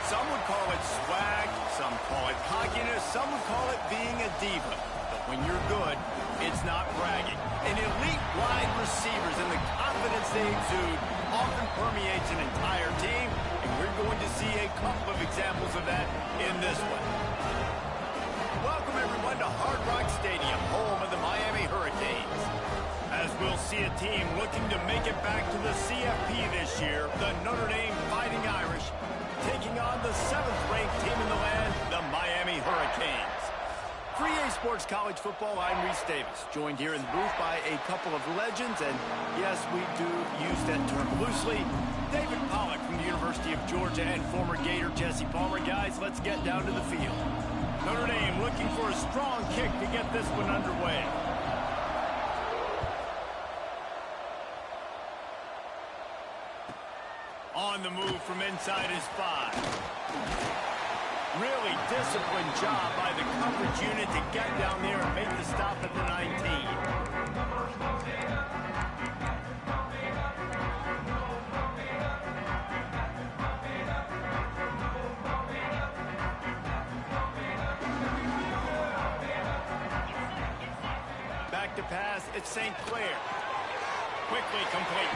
Some would call it swag, some call it cockiness, some would call it being a diva. But when you're good, it's not bragging. And elite wide receivers and the confidence they exude often permeates an entire team, and we're going to see a couple of examples of that in this one. Welcome, everyone, to Hard Rock Stadium, home of the Miami Hurricanes. As we'll see a team looking to make it back to the CFP this year, the Notre Dame Fighting Irish, taking on the 7th-ranked team in the land, the Miami Hurricanes. For EA Sports College Football, I'm Reese Davis, joined here in the booth by a couple of legends, and yes, we do use that term loosely. David Pollack from the University of Georgia and former Gator Jesse Palmer. Guys, let's get down to the field. Notre Dame looking for a strong kick to get this one underway. On the move from inside his 5. Really disciplined job by the coverage unit to get down there and make the stop at the 19. Back to pass, it's St. Clair. Quickly complete.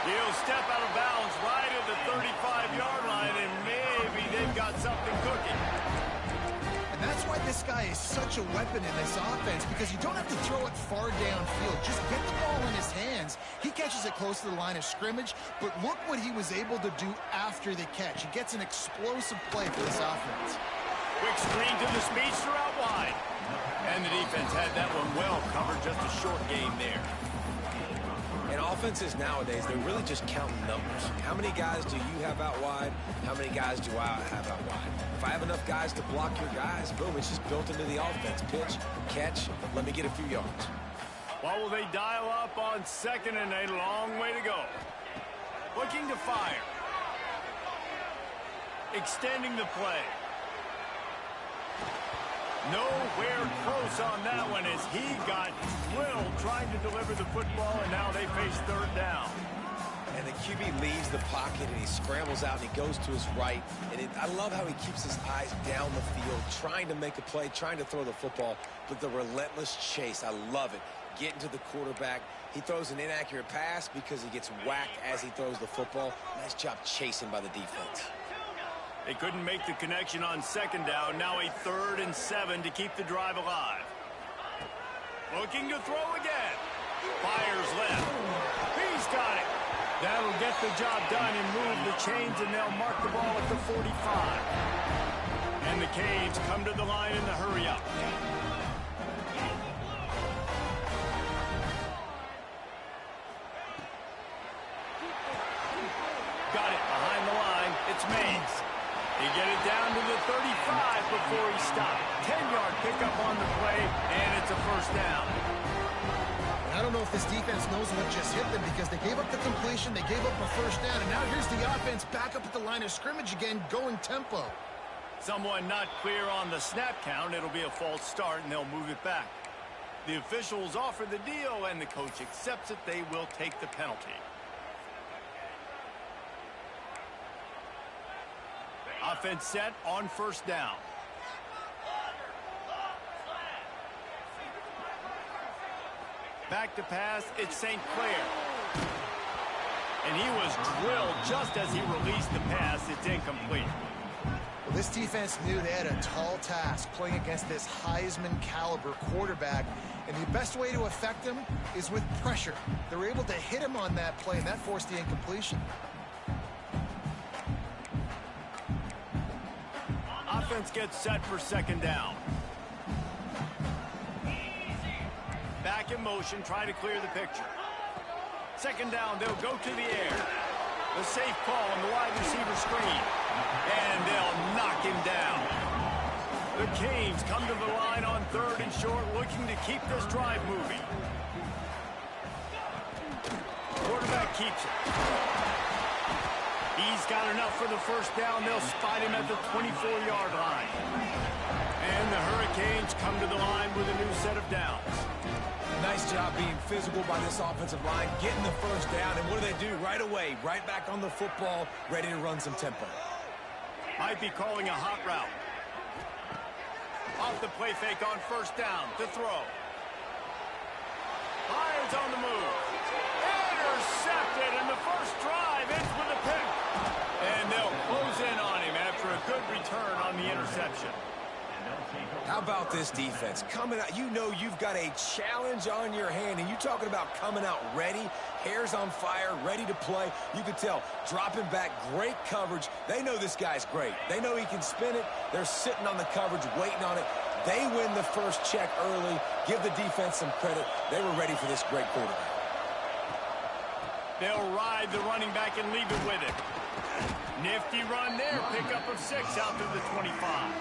He'll step out of bounds right at the 35-yard line, and maybe they've got something cooking. And that's why this guy is such a weapon in this offense, because you don't have to throw it far downfield. Just get the ball in his hands. He catches it close to the line of scrimmage, but look what he was able to do after the catch. He gets an explosive play for this offense. Quick screen to the speedster out wide. And the defense had that one well covered, just a short game there. And offenses nowadays, they're really just counting numbers. How many guys do you have out wide? How many guys do I have out wide? If I have enough guys to block your guys, boom, it's just built into the offense. Pitch, catch, let me get a few yards. What will they dial up on 2nd and a long way to go? Looking to fire. Extending the play. Nowhere close on that one as he got drilled trying to deliver the football, and now they face 3rd down. And the QB leaves the pocket, and he scrambles out, and he goes to his right. And I love how he keeps his eyes down the field, trying to make a play, trying to throw the football, but the relentless chase, I love it. Getting to the quarterback. He throws an inaccurate pass because he gets whacked as he throws the football. Nice job chasing by the defense. They couldn't make the connection on 2nd down. Now a 3rd and 7 to keep the drive alive. Looking to throw again. Fires left. He's got it. That'll get the job done and move the chains, and they'll mark the ball at the 45. And the Canes come to the line in the hurry-up. Got it behind the line. It's Mays. He get it down to the 35 before he stopped. 10-yard pickup on the play, and it's a 1st down. I don't know if this defense knows what just hit them, because they gave up the completion, they gave up a 1st down, and now here's the offense back up at the line of scrimmage again, going tempo. Someone not clear on the snap count. It'll be a false start, and they'll move it back. The officials offer the deal, and the coach accepts it. They will take the penalty. Offense set on 1st down. Back to pass, it's St. Clair. And he was drilled just as he released the pass. It's incomplete. Well, this defense knew they had a tall task playing against this Heisman caliber quarterback, and the best way to affect him is with pressure. They were able to hit him on that play, and that forced the incompletion. Offense gets set for 2nd down. Back in motion, try to clear the picture. 2nd down, they'll go to the air. The safe call on the wide receiver screen. And they'll knock him down. The Canes come to the line on 3rd and short, looking to keep this drive moving. Quarterback keeps it. He's got enough for the 1st down. They'll spot him at the 24-yard line. And the Hurricanes come to the line with a new set of downs. Nice job being physical by this offensive line, getting the 1st down. And what do? Right away, right back on the football, ready to run some tempo. Might be calling a hot route. Off the play fake on first down to throw. Lions on the move. Intercepted, and the first drive ends with a pick. And they'll close in on him after a good return on the interception. How about this defense? Coming out, you know you've got a challenge on your hand, and you're talking about coming out ready, hair's on fire, ready to play. You could tell, dropping back, great coverage. They know this guy's great. They know he can spin it. They're sitting on the coverage, waiting on it. They win the first check early. Give the defense some credit. They were ready for this great quarterback. They'll ride the running back and leave it with it. Nifty run there. Pickup of 6 out to the 25.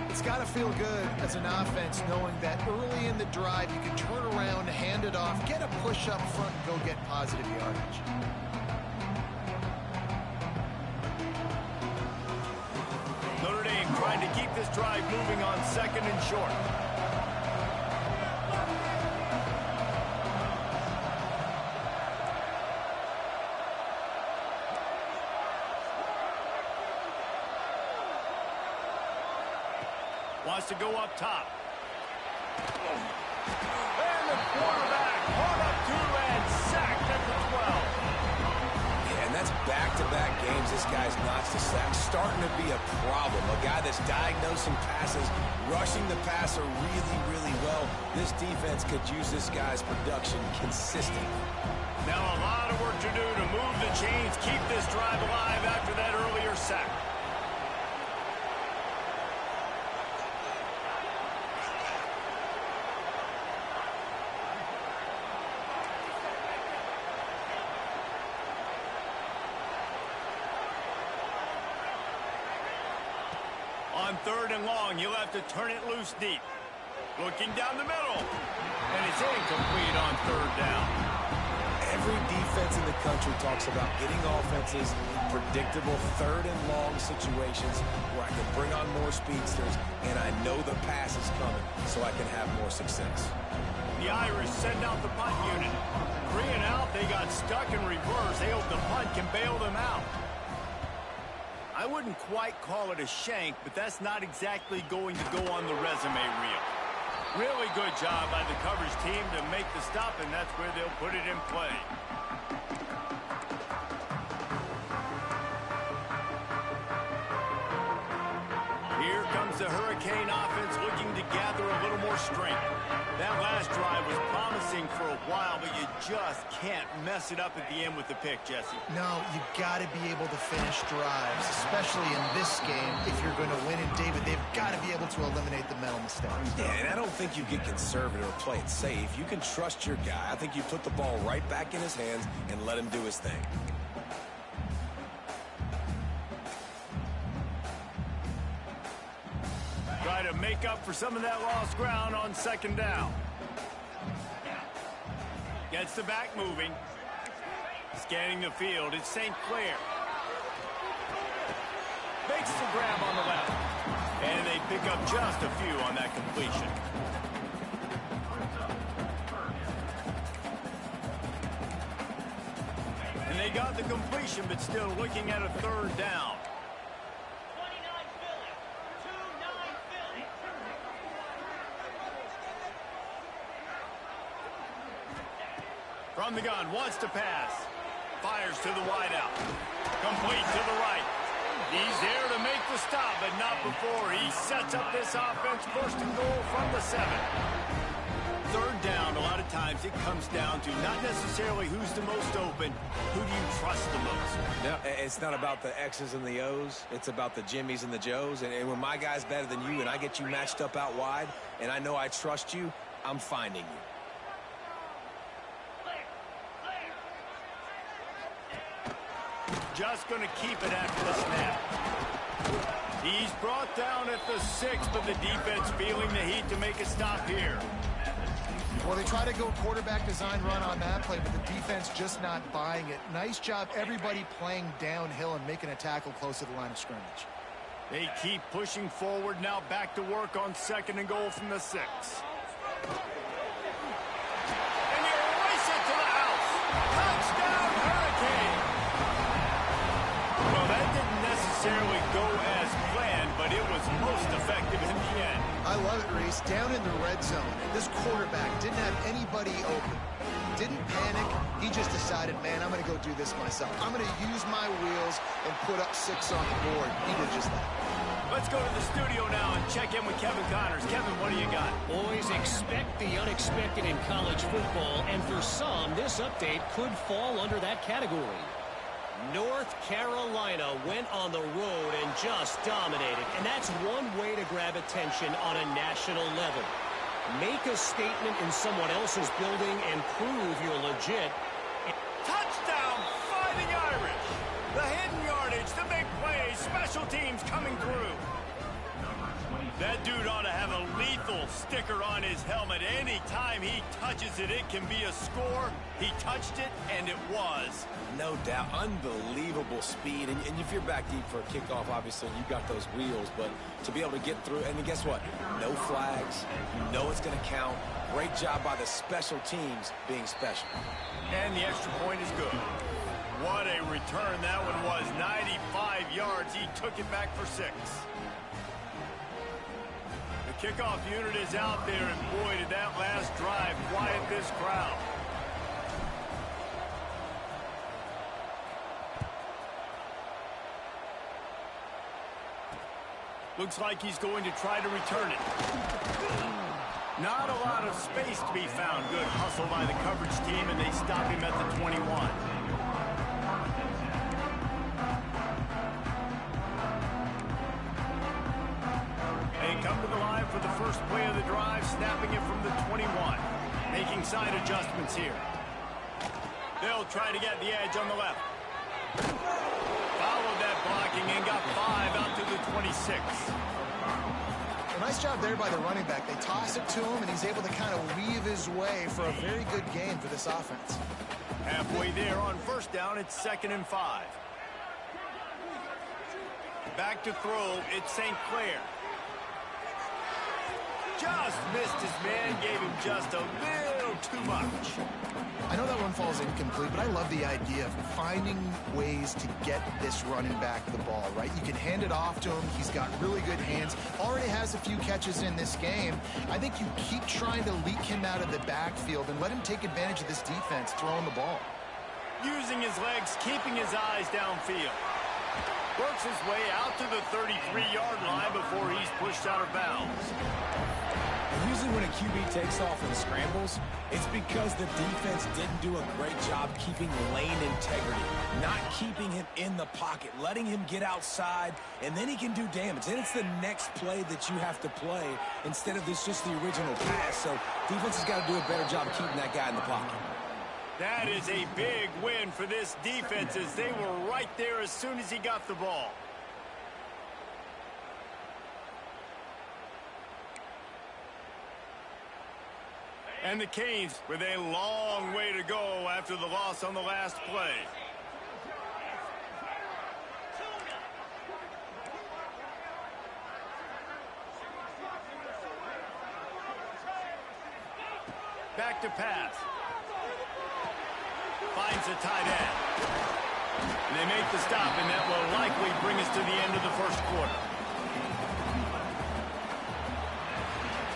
It's got to feel good as an offense knowing that early in the drive you can turn around, hand it off, get a push up front, and go get positive yardage. Notre Dame trying to keep this drive moving on 2nd and short. Wants to go up top. And the quarterback caught up to and sacked at the 12. Yeah, and that's back-to-back games this guy's notched a sack. Starting to be a problem. A guy that's diagnosing passes, rushing the passer really, really well. This defense could use this guy's production consistently. Now a lot of work to do to move the chains, keep this drive alive after that earlier sack. On 3rd and long, you'll have to turn it loose deep. Looking down the middle. And it's incomplete on 3rd down. Every defense in the country talks about getting offenses in predictable 3rd and long situations where I can bring on more speedsters and I know the pass is coming so I can have more success. The Irish send out the punt unit. 3 and out, they got stuck in reverse. They hope the punt can bail them out. I wouldn't quite call it a shank, but that's not exactly going to go on the resume reel. Really good job by the coverage team to make the stop, and that's where they'll put it in play. Here comes the Hurricane offense looking to gather a little more strength. That last drive was promising for a while, but you just can't mess it up at the end with the pick, Jesse. No, you got to be able to finish drives, especially in this game. If you're going to win it, David, they've got to be able to eliminate the mental mistakes. Yeah, and I don't think you get conservative or play it safe. You can trust your guy. I think you put the ball right back in his hands and let him do his thing. Try to make up for some of that lost ground on 2nd down. Gets the back moving. Scanning the field, it's St. Clair. Makes the grab on the left. And they pick up just a few on that completion. And they got the completion, but still looking at a 3rd down. From the gun, wants to pass. Fires to the wideout. Complete to the right. He's there to make the stop, but not before he sets up this offense 1st and goal from the 7. 3rd down, a lot of times it comes down to not necessarily who's the most open, who do you trust the most? No, it's not about the X's and the O's. It's about the Jimmys and the Joes. And when my guy's better than you and I get you matched up out wide and I know I trust you, I'm finding you. Just going to keep it after the snap. He's brought down at the 6, but the defense feeling the heat to make a stop here. Well, they try to go quarterback design run on that play, but the defense just not buying it. Nice job, everybody playing downhill and making a tackle close to the line of scrimmage. They keep pushing forward, now back to work on 2nd and goal from the 6. And you race it to the house. Touchdown, Hurricane. Well, that didn't necessarily necessarily go as planned, but it was most effective in the end. I love it, Reese. Down in the red zone, this quarterback didn't have anybody open. Didn't panic. He just decided, man, I'm going to go do this myself. I'm going to use my wheels and put up 6 on the board. He did just that. Let's go to the studio now and check in with Kevin Connors. Kevin, what do you got? Boys, expect the unexpected in college football, and for some, this update could fall under that category. North Carolina went on the road and just dominated, and that's one way to grab attention on a national level. Make a statement in someone else's building and prove you're legit. Touchdown, Fighting Irish! The hidden yardage, the big plays, special teams coming through. That dude ought to have a lethal sticker on his helmet. Anytime he touches it, it can be a score. He touched it, and it was. No doubt. Unbelievable speed. And if you're back deep for a kickoff, obviously, you got those wheels. But to be able to get through, and guess what? No flags. You know it's going to count. Great job by the special teams being special. And the extra point is good. What a return that one was. 95 yards. He took it back for 6. The kickoff unit is out there, and boy, did that last drive quiet this crowd. Looks like he's going to try to return it. Not a lot of space to be found. Good hustle by the coverage team, and they stop him at the 21. They come to the line for the first play of the drive, snapping it from the 21. Making side adjustments here. They'll try to get the edge on the left. Followed that blocking and got 5 out to the 26. A nice job there by the running back. They toss it to him, and he's able to kind of weave his way for a very good gain for this offense. Halfway there on first down, it's 2nd and 5. Back to throw, it's St. Clair. Just missed his man, gave him just a little too much. I know that one falls incomplete, but I love the idea of finding ways to get this running back the ball, right? You can hand it off to him. He's got really good hands. Already has a few catches in this game. I think you keep trying to leak him out of the backfield and let him take advantage of this defense throwing the ball. Using his legs, keeping his eyes downfield. Works his way out to the 33-yard line before he's pushed out of bounds. Usually when a QB takes off and scrambles, it's because the defense didn't do a great job keeping lane integrity, not keeping him in the pocket, letting him get outside, and then he can do damage. Then it's the next play that you have to play instead of just the original pass. So defense has got to do a better job keeping that guy in the pocket. That is a big win for this defense as they were right there as soon as he got the ball. And the Canes with a long way to go after the loss on the last play. Back to pass. Finds a tight end. And they make the stop, and that will likely bring us to the end of the first quarter.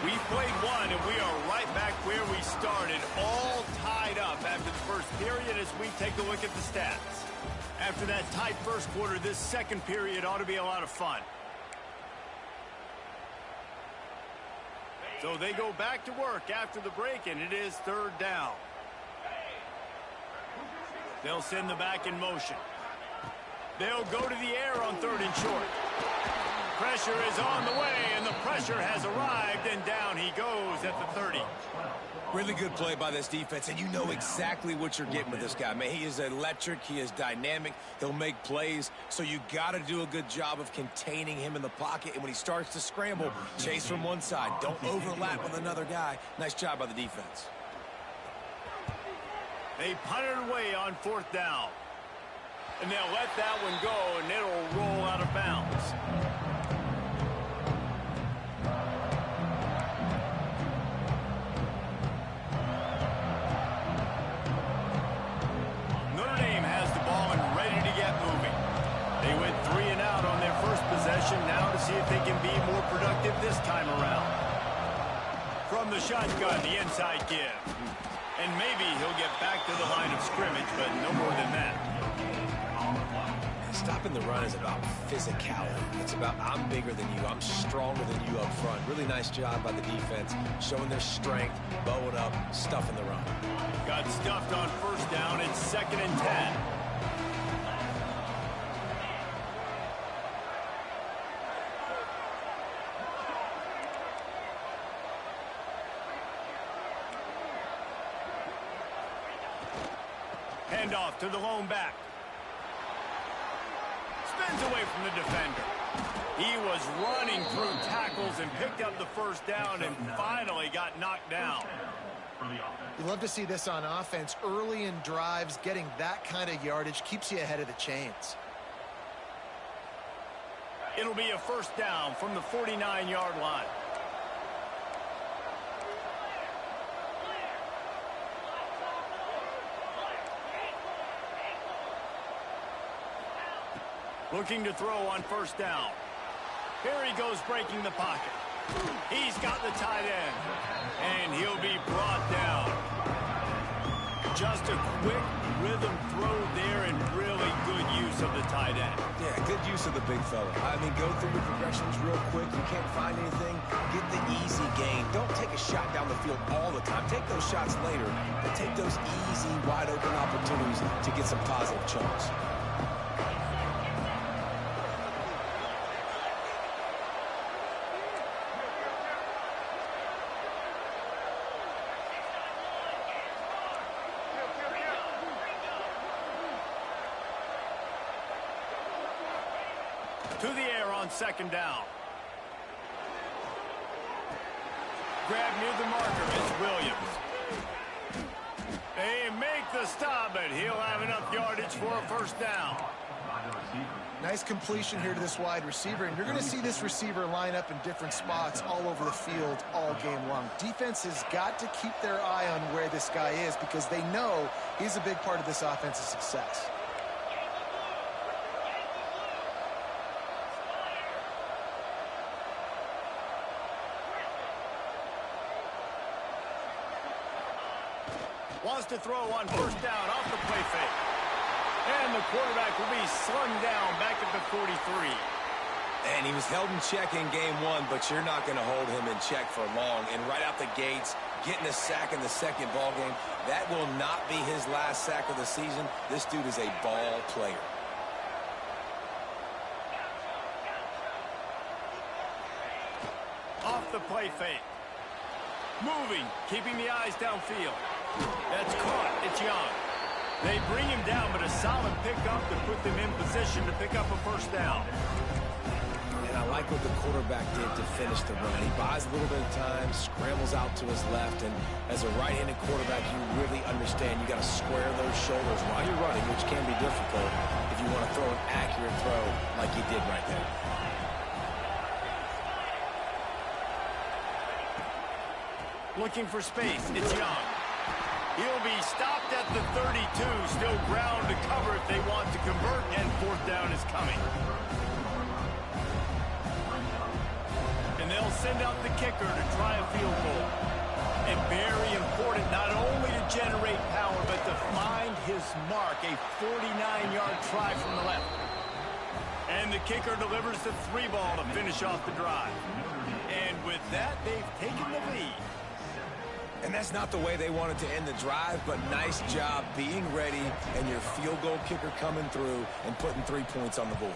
We played one, and we are right back where we started, all tied up after the first period as we take a look at the stats. After that tight first quarter, this second period ought to be a lot of fun. So they go back to work after the break, and it is 3rd down. They'll send the back in motion. They'll go to the air on 3rd and short. Pressure is on the way, and the pressure has arrived, and down he goes at the 30. Really good play by this defense, and you know exactly what you're getting with this guy, man. He is electric. He is dynamic. He'll make plays, so you got to do a good job of containing him in the pocket, and when he starts to scramble, chase from one side. Don't overlap with another guy. Nice job by the defense. They punt it away on 4th down. And they'll let that one go, and it'll roll out of bounds. Notre Dame has the ball and ready to get moving. They went 3 and out on this time around. From the shotgun, the inside give. And maybe he'll get back to the line of scrimmage, but no more than that. Stopping the run is about physicality. It's about I'm bigger than you. I'm stronger than you up front. Really nice job by the defense, showing their strength, bow it up, stuffing the run. Got stuffed on first down. It's 2nd and 10. Handoff to the lone back. Spins away from the defender. He was running through tackles and picked up the first down and finally got knocked down. You love to see this on offense. Early in drives, getting that kind of yardage keeps you ahead of the chains. It'll be a first down from the 49-yard line. Looking to throw on first down. Here he goes breaking the pocket. He's got the tight end. And he'll be brought down. Just a quick rhythm throw there and really good use of the tight end. Yeah, good use of the big fella. I mean, go through the progressions real quick. You can't find anything. Get the easy gain. Don't take a shot down the field all the time. Take those shots later, but take those easy, wide-open opportunities to get some positive chunks. To the air on 2nd down. Grab near the marker is Williams. They make the stop, but he'll have enough yardage for a first down. Nice completion here to this wide receiver, and you're going to see this receiver line up in different spots all over the field all game long. Defense has got to keep their eye on where this guy is because they know he's a big part of this offense's success. Wants to throw on first down off the play fake. And the quarterback will be slung down back at the 43. And he was held in check in game one, but you're not going to hold him in check for long. And right out the gates, getting a sack in the second ball game, that will not be his last sack of the season. This dude is a ball player. Off the play fake. Moving, keeping the eyes downfield. That's caught. It's Young. They bring him down, but a solid pickup to put them in position to pick up a first down. And I like what the quarterback did to finish the run. He buys a little bit of time, scrambles out to his left, and as a right-handed quarterback, you really understand you got to square those shoulders while you're running, which can be difficult if you want to throw an accurate throw like he did right there. Looking for space. It's Young. He'll be stopped at the 32. Still ground to cover if they want to convert, and fourth down is coming. And they'll send out the kicker to try a field goal. And very important not only to generate power, but to find his mark. A 49-yard try from the left. And the kicker delivers the 3-ball to finish off the drive. And with that, they've taken the lead. And that's not the way they wanted to end the drive, but nice job being ready and your field goal kicker coming through and putting 3 points on the board.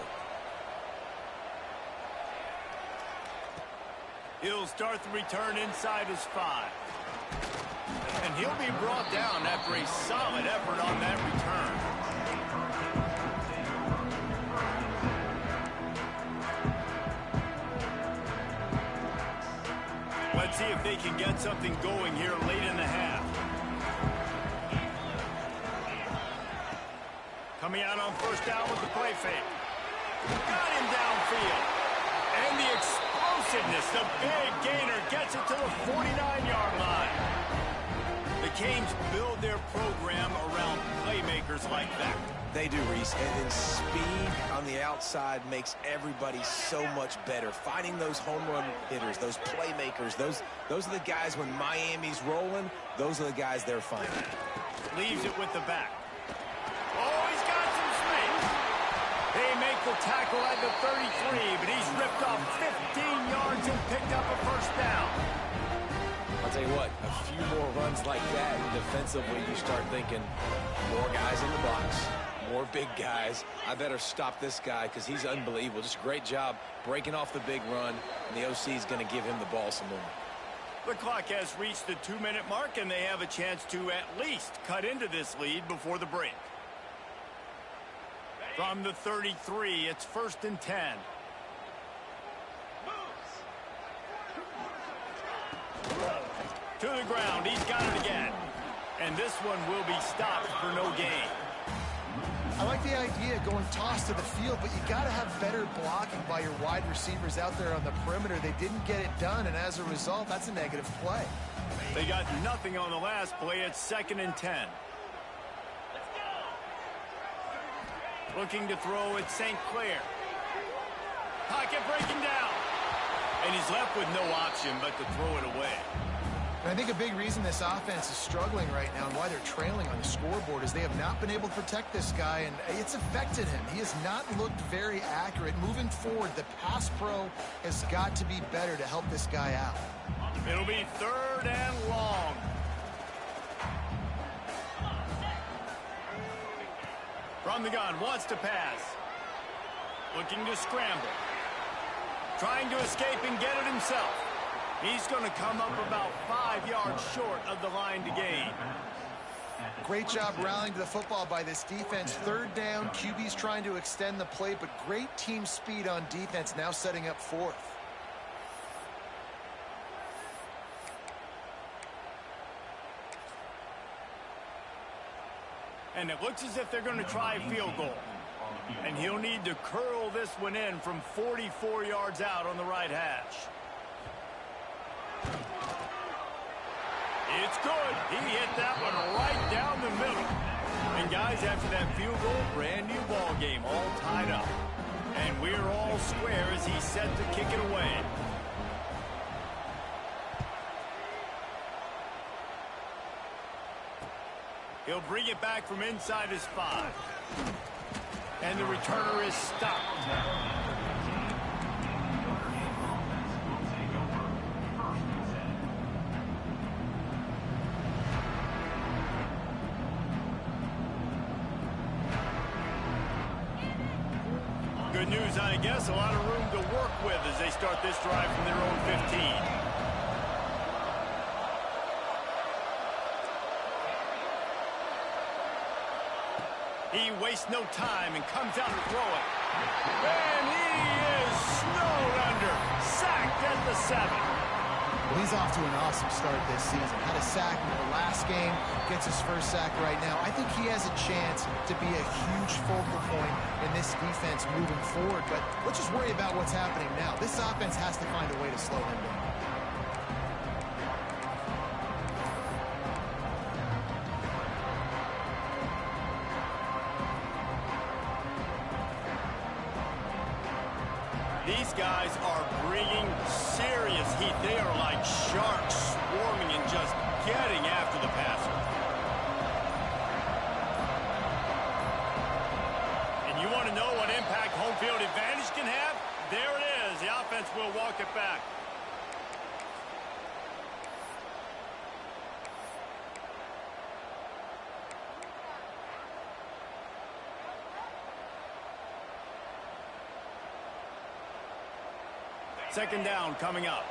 He'll start the return inside his 5. And he'll be brought down after a solid effort on that return. Let's see if they can get something going here late in the half. Coming out on first down with the play fake. Got him downfield. And the explosiveness, the big gainer gets it to the 49-yard line. The Canes build their program around playmakers like that. They do, Reese, and speed on the outside makes everybody so much better. Finding those home run hitters, those playmakers, those are the guys when Miami's rolling, those are the guys they're finding. Leaves it with the back. Oh, he's got some space. They make the tackle at the 33, but he's ripped off 15 yards and picked up a first down. I'll tell you what, a few more runs like that, defensively, you start thinking more guys in the box, more big guys. I better stop this guy because he's unbelievable. Just a great job breaking off the big run, and the OC is going to give him the ball some more. The clock has reached the 2-minute mark, and they have a chance to at least cut into this lead before the break. From the 33, it's 1st and 10. To the ground, he's got it again. And this one will be stopped for no gain. I like the idea going toss to the field, but you got to have better blocking by your wide receivers out there on the perimeter. They didn't get it done, and as a result, that's a negative play. They got nothing on the last play. It's 2nd and 10. Looking to throw at St. Clair. Pocket breaking down. And he's left with no option but to throw it away. And I think a big reason this offense is struggling right now and why they're trailing on the scoreboard is they have not been able to protect this guy, and it's affected him. He has not looked very accurate. Moving forward, the pass pro has got to be better to help this guy out. It'll be 3rd and long. From the gun, wants to pass. Looking to scramble. Trying to escape and get it himself. He's going to come up about 5 yards short of the line to gain. Great job rallying to the football by this defense. 3rd down, QB's trying to extend the play, but great team speed on defense, now setting up 4th. And it looks as if they're going to try a field goal. And he'll need to curl this one in from 44 yards out on the right hash. It's good. He hit that one right down the middle. And guys, after that field goal, brand new ball game, all tied up. And we're all square as he's set to kick it away. He'll bring it back from inside his 5. And the returner is stopped. Good news, I guess. A lot of room to work with as they start this drive from their own 15. He wastes no time and comes out to throw it. And he is snowed under. Sacked at the 7. Well, he's off to an awesome start this season. Had a sack in the last game, gets his first sack right now. I think he has a chance to be a huge focal point in this defense moving forward. But let's just worry about what's happening now. This offense has to find a way to slow him down. These guys are bringing serious heat. They are like sharks swarming and just getting after the passer. And you want to know what impact home field advantage can have? There it is. The offense will walk it back. Second down coming up.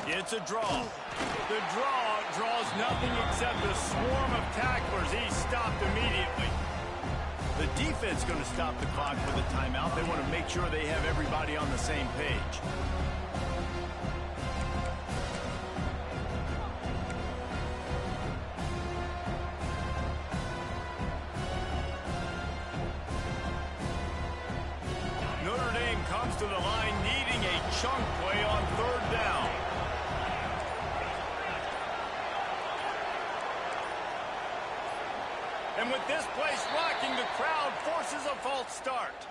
It's a draw. The draw draws nothing except a swarm of tacklers. He's stopped immediately. The defense going to stop the clock with a timeout. They want to make sure they have everybody on the same page. Notre Dame comes to the line needing a chunk play on third down. And with this place rocking, the crowd forces a false start.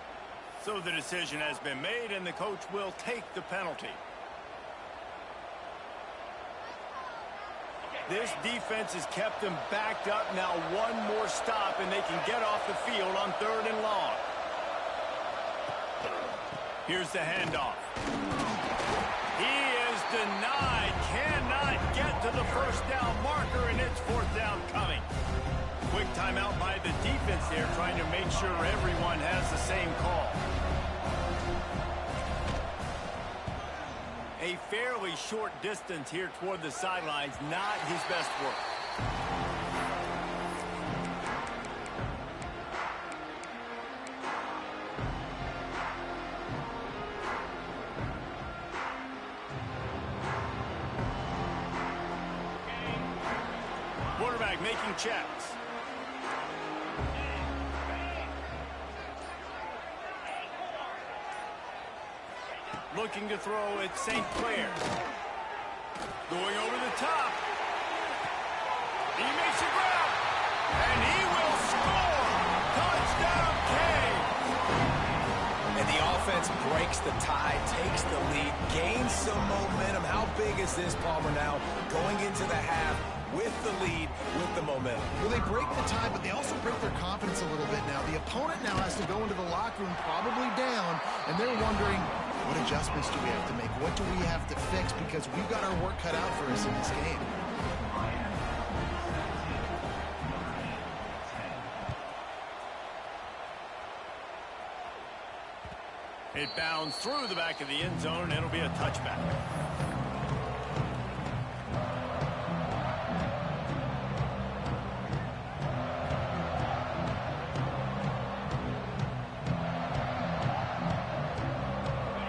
So the decision has been made, and the coach will take the penalty. This defense has kept them backed up. Now one more stop, and they can get off the field on third and long. Here's the handoff. He is denied. Cannot get to the first down marker, and it's fourth down coming. Quick timeout by the defense there, trying to make sure everyone has the same call. A fairly short distance here toward the sidelines, not his best work. Quarterback making checks. Looking to throw at St. Clair. Going over the top. He makes a grab. And he will score. Touchdown, Kane. And the offense breaks the tie, takes the lead, gains some momentum. How big is this, Palmer, now going into the half with the lead, with the momentum? Well, they break the tie, but they also break their confidence a little bit now. The opponent now has to go into the locker room probably down, and they're wondering, what adjustments do we have to make? What do we have to fix? Because we've got our work cut out for us in this game. It bounds through the back of the end zone. It'll be a touchback.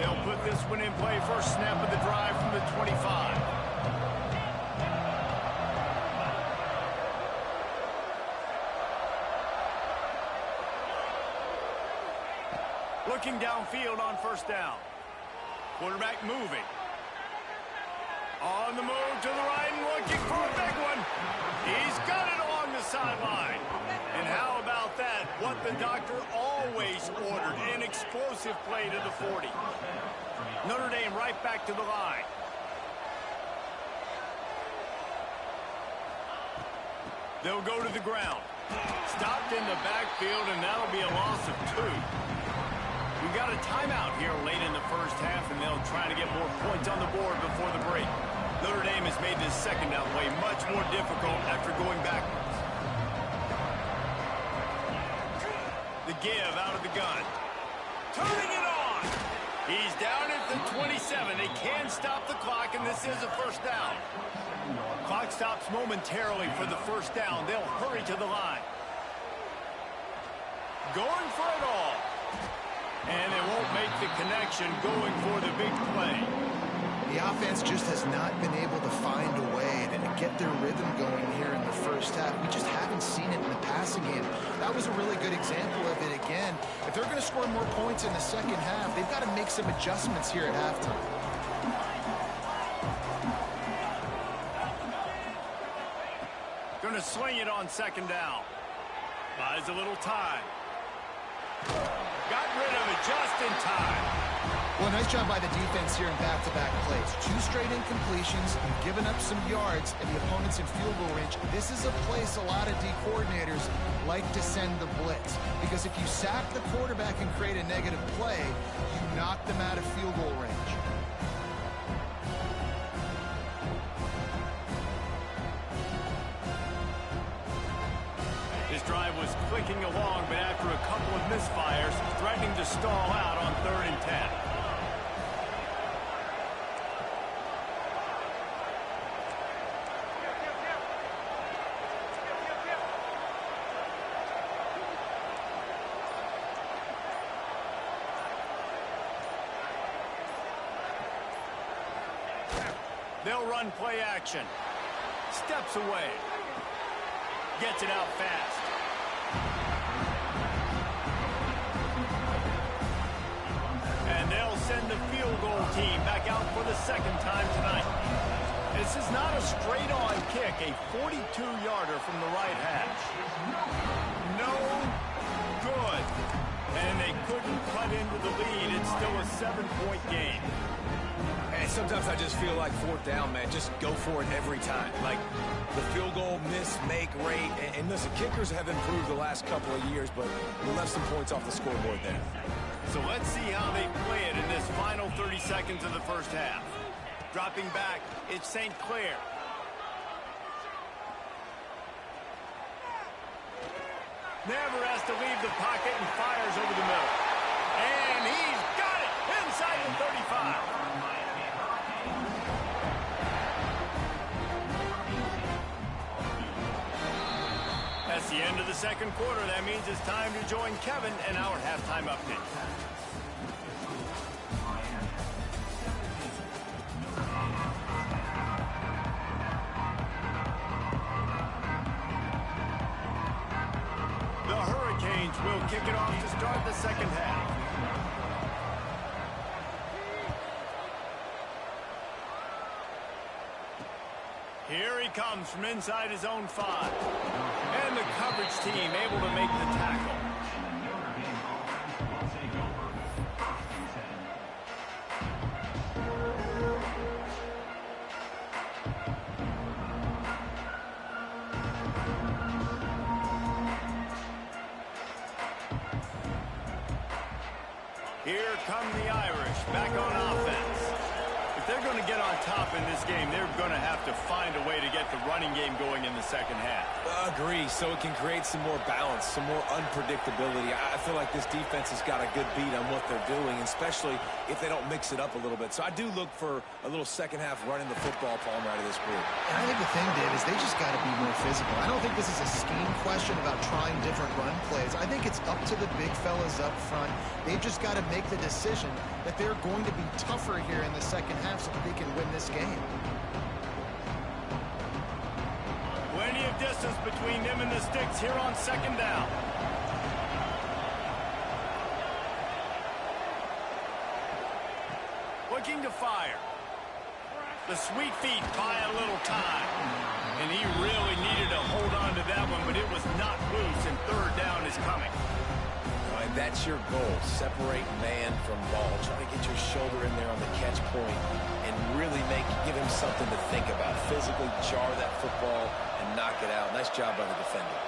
They'll put this one in play. First snap of the drive from the 25. Looking downfield on first down. Quarterback moving. On the move to the right and looking for a big one. He's got it along the sideline. And how about that? What the doctor always ordered, an explosive play to the 40. Notre Dame right back to the line. They'll go to the ground. Stopped in the backfield, and that'll be a loss of 2. We've got a timeout here late in the first half, and they'll try to get more points on the board before the break. Notre Dame has made this second down play much more difficult after going backwards. The give out of the gun. Turning it on. He's down at the 27. They can stop the clock, and this is a first down. Clock stops momentarily for the first down. They'll hurry to the line. Going for it all. And they won't make the connection going for the big play. The offense just has not been able to find a way to get their rhythm going here in the first half. We just haven't seen it in the passing game. That was a really good example of it again. If they're going to score more points in the second half, they've got to make some adjustments here at halftime. Going to sling it on second down. Buys a little time. Got rid of it just in time. Well, nice job by the defense here in back-to-back plays. 2 straight incompletions, you've given up some yards, and the opponent's in field goal range. This is a place a lot of D coordinators like to send the blitz, because if you sack the quarterback and create a negative play, you knock them out of field goal range. His drive was clicking along, but after a couple of misfires, threatening to stall out on 3rd and 10. They'll run play action. Steps away. Gets it out fast. And they'll send second time tonight. This is not a straight-on kick, a 42-yarder from the right hash. No good. And they couldn't cut into the lead. It's still a 7-point game. And sometimes I just feel like fourth down, man, just go for it every time. Like the field goal miss-make rate. And listen, kickers have improved the last couple of years, but we left some points off the scoreboard there. So let's see how they play it in this final 30 seconds of the first half. Dropping back, it's St. Clair. Never has to leave the pocket and fires over the middle. And he's got it inside the 35. That's the end of the second quarter. That means it's time to join Kevin in our halftime update. The Hurricanes will kick it off to start the second half. Here he comes from inside his own 5. And the coverage team able to make the tackle. Here come the Irish back on offense. If they're going to get on top in this game, they're going to have to find a way to get the running game going in the second half. Agree, so it can create some more balance, some more unpredictability. I feel like this defense has got a good beat on what they're doing, especially if they don't mix it up a little bit. So I do look for a little second half running the football palm out of this group. And I think the thing, Dave, is they just got to be more physical. I don't think this is a scheme question about trying different run plays. I think it's up to the big fellas up front. They've just got to make the decision that they're going to be tougher here in the second half so that they can win this game. Plenty of distance between them and the sticks here on second down. Looking to fire. The sweet feet buy a little time. And he really needed to hold on to that one, but it was not loose, and third down is coming. All right, that's your goal. Separate man from ball. Try to get your shoulder in there on the catch point and really give him something to think about. Physically jar that football and knock it out. Nice job by the defender.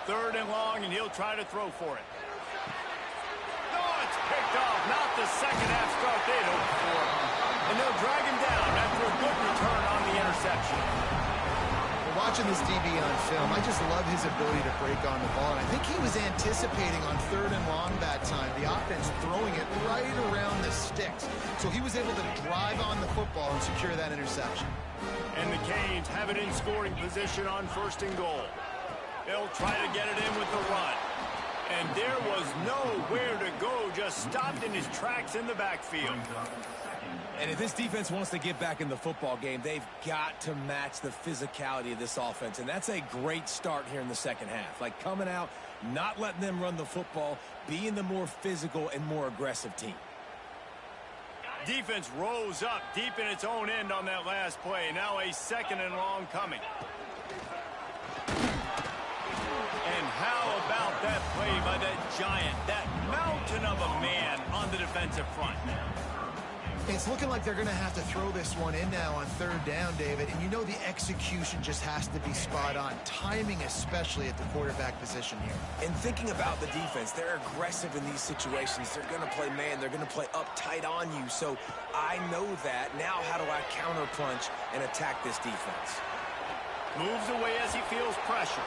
Third and long, and he'll try to throw for it. No, it's picked off. Not the second half start they'd hoped for. And they'll drag him down after a good return on the interception. Watching this DB on film, I just love his ability to break on the ball. And I think he was anticipating on third and long that time, the offense throwing it right around the sticks. So he was able to drive on the football and secure that interception. And the Canes have it in scoring position on first and goal. They'll try to get it in with the run. And there was nowhere to go, just stopped in his tracks in the backfield. And if this defense wants to get back in the football game, they've got to match the physicality of this offense. And that's a great start here in the second half. Like coming out, not letting them run the football, being the more physical and more aggressive team. Defense rose up deep in its own end on that last play. Now a second and long coming. And how about that play by that giant, that mountain of a man on the defensive front? It's looking like they're going to have to throw this one in now on third down, David. And you know the execution just has to be spot on. Timing especially at the quarterback position here. And thinking about the defense, they're aggressive in these situations. They're going to play man. They're going to play up tight on you. So I know that. Now how do I counterpunch and attack this defense? Moves away as he feels pressure.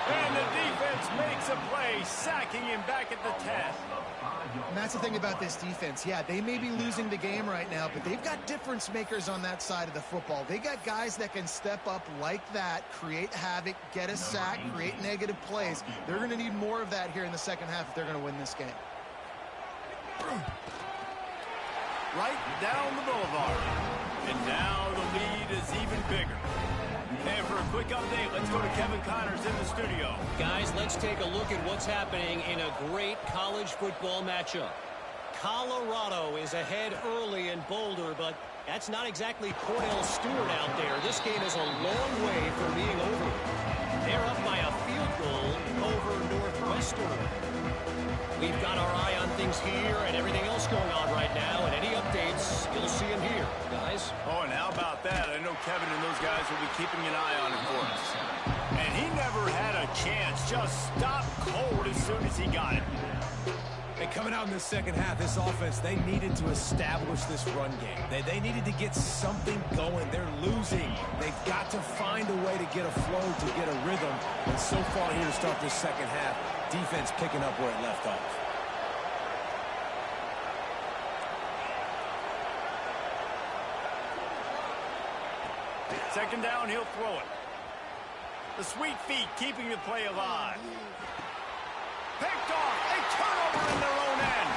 And the defense makes a play, sacking him back at the 10. And that's the thing about this defense. Yeah, they may be losing the game right now, but they've got difference makers on that side of the football. They got guys that can step up like that, create havoc, get a sack, create negative plays. They're going to need more of that here in the second half if they're going to win this game. Right down the boulevard. And now the lead is even bigger. And for a quick update, let's go to Kevin Connors in the studio. Guys, let's take a look at what's happening in a great college football matchup. Colorado is ahead early in Boulder, but that's not exactly Cordell Stewart out there. This game is a long way from being over. They're up by a field goal over Northwestern. We've got our eye on things here and everything else going on right now, and any updates, you'll see them here, guys. Oh, and how about that? I know Kevin and those guys will be keeping an eye on it for us. And he never had a chance. Just stopped cold as soon as he got it. And coming out in the second half, this offense, they needed to establish this run game. They needed to get something going. They're losing. They've got to find a way to get a flow, to get a rhythm. And so far here to start this second half, defense picking up where it left off. Second down, he'll throw it. The sweet feet keeping the play alive. Picked off. A turnover in their own end.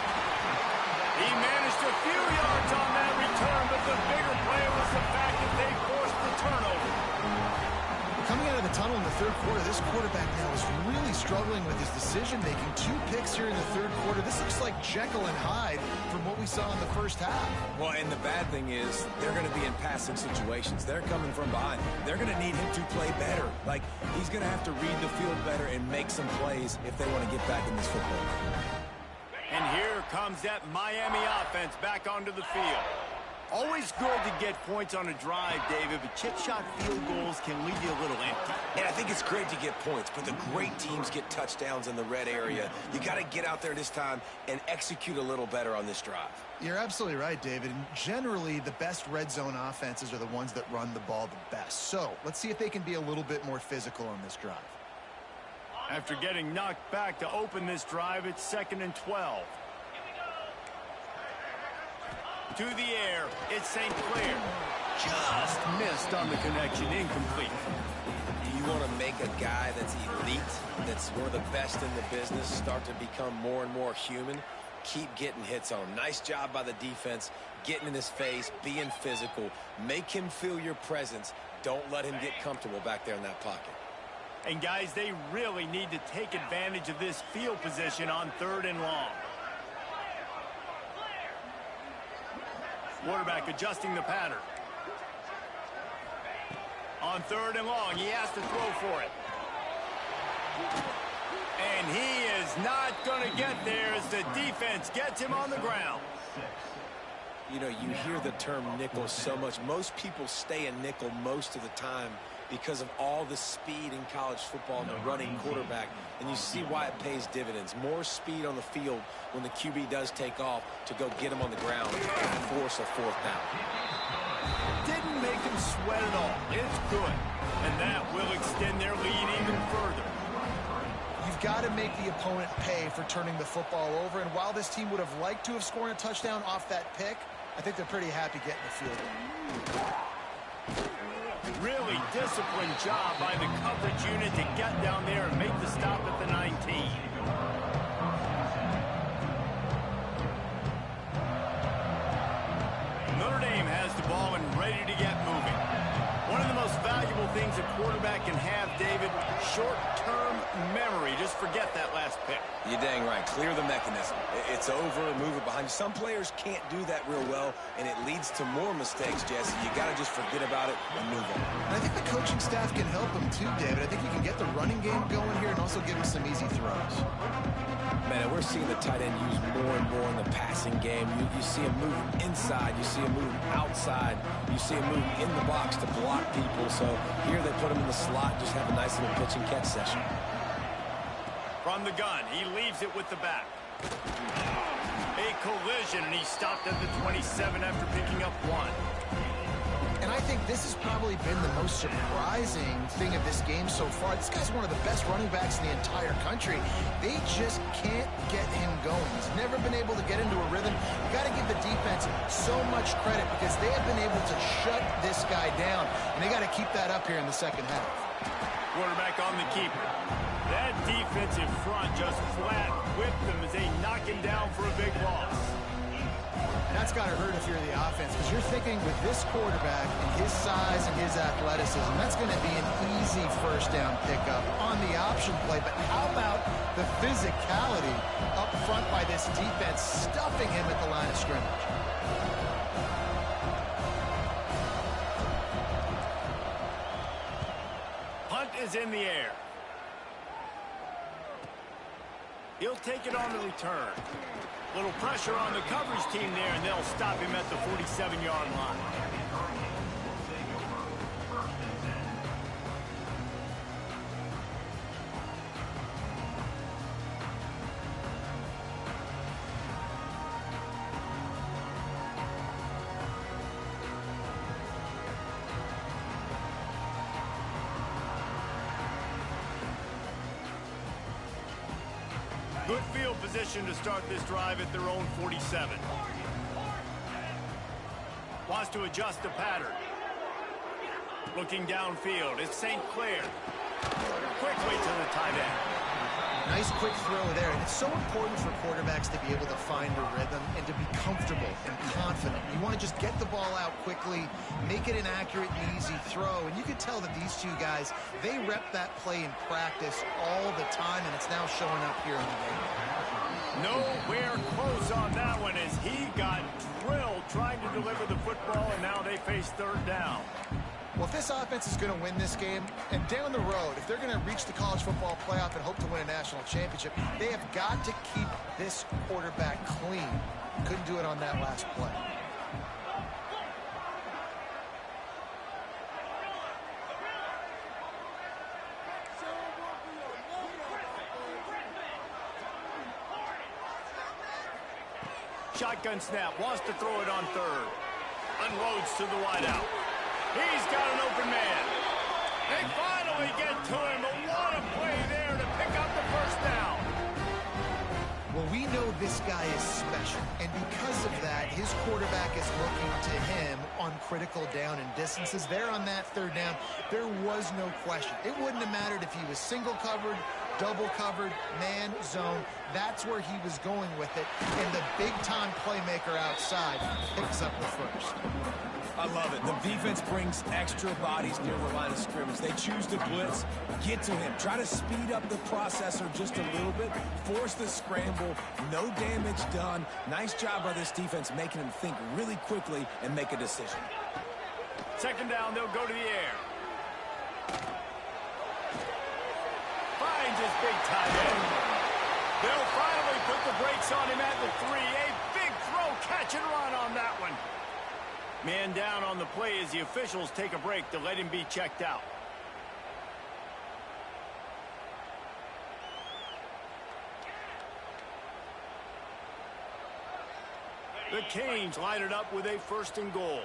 He managed a few yards on that return, but the bigger play was the fact that they forced the turnover. Coming out of the tunnel in the third quarter, this quarterback now is really struggling with his decision-making. 2 picks here in the third quarter. This looks like Jekyll and Hyde from what we saw in the first half. Well, and the bad thing is they're going to be in passing situations. They're coming from behind. They're going to need him to play better. Like, he's going to have to read the field better and make some plays if they want to get back in this football. And here comes that Miami offense back onto the field. Always good to get points on a drive, David, but chip shot field goals can leave you a little empty. And I think it's great to get points, but the great teams get touchdowns in the red area. You got to get out there this time and execute a little better on this drive. You're absolutely right, David. And generally, the best red zone offenses are the ones that run the ball the best. So let's see if they can be a little bit more physical on this drive. After getting knocked back to open this drive, it's 2nd and 12. To the air, it's St. Clair. Just missed on the connection, incomplete. You want to make a guy that's elite, that's one of the best in the business, start to become more and more human. Keep getting hits on him. Nice job by the defense, getting in his face, being physical. Make him feel your presence. Don't let him get comfortable back there in that pocket. And guys, they really need to take advantage of this field position on 3rd and long. Quarterback adjusting the pattern. On 3rd and long, he has to throw for it. And he is not going to get there as the defense gets him on the ground. You know, you hear the term nickel so much. Most people stay a nickel most of the time because of all the speed in college football and the running quarterback. And you see why it pays dividends. More speed on the field when the QB does take off to go get him on the ground and force a 4th down. Didn't make him sweat at all. It's good. And that will extend their lead even further. You've got to make the opponent pay for turning the football over. And while this team would have liked to have scored a touchdown off that pick, I think they're pretty happy getting the field goal. Really disciplined job by the coverage unit to get down there and make the stop at the 19. Notre Dame has the ball and ready to get moving. One of the most valuable things a quarterback can have, David, short-term memory. Just forget that last pick. You're dang right. Clear the mechanism. It's over, move it behind you. Some players can't do that real well, and it leads to more mistakes, Jesse. You got to just forget about it and move on. And I think the coaching staff can help him too, David. I think you can get the running game going here and also give him some easy throws. Man, we're seeing the tight end used more and more in the passing game. You see him moving inside. You see him moving outside. You see him moving in the box to block people. So here they put him in the slot, just have a nice little pitch and catch session. From the gun, he leaves it with the back. A collision, and he stopped at the 27 after picking up 1. And I think this has probably been the most surprising thing of this game so far. This guy's one of the best running backs in the entire country. They just can't get him going. He's never been able to get into a rhythm. You got to give the defense so much credit because they have been able to shut this guy down. And they got to keep that up here in the second half. Quarterback on the keeper. That defensive front just flat whipped them as they knock him down for a big loss. And that's got to hurt if you're the offense, because you're thinking with this quarterback and his size and his athleticism, that's going to be an easy first down pickup on the option play. But how about the physicality up front by this defense, stuffing him at the line of scrimmage? Punt is in the air. He'll take it on the return. Little pressure on the coverage team there, and they'll stop him at the 47-yard line. Good field position to start this drive at their own 47. Wants to adjust the pattern. Looking downfield, it's St. Clair. Quickly to the tight end. Nice quick throw there, and it's so important for quarterbacks to be able to find a rhythm and to be comfortable and confident. You want to just get the ball out quickly, make it an accurate and easy throw, and you can tell that these two guys, they rep that play in practice all the time, and it's now showing up here in the game. Nowhere close on that one as he got drilled trying to deliver the football, and now they face third down. Well, if this offense is going to win this game, and down the road, if they're going to reach the college football playoff and hope to win a national championship, they have got to keep this quarterback clean. Couldn't do it on that last play. Shotgun snap, wants to throw it on third. Unloads to the wideout. He's got an open man. They finally get to him, but what a play there to pick up the first down. Well, we know this guy is special, and because of that, his quarterback is looking to him on critical down and distances. There on that third down, there was no question. It wouldn't have mattered if he was single covered, double covered, man, zone. That's where he was going with it, and the big-time playmaker outside picks up the first. I love it. The defense brings extra bodies near the line of scrimmage. They choose to blitz, get to him, try to speed up the processor just a little bit, force the scramble, no damage done. Nice job by this defense making him think really quickly and make a decision. Second down, they'll go to the air. Finds his big tight end. They'll finally put the brakes on him at the 3. A big throw, catch and run on that one. Man down on the play as the officials take a break to let him be checked out. The Canes line it up with a first and goal.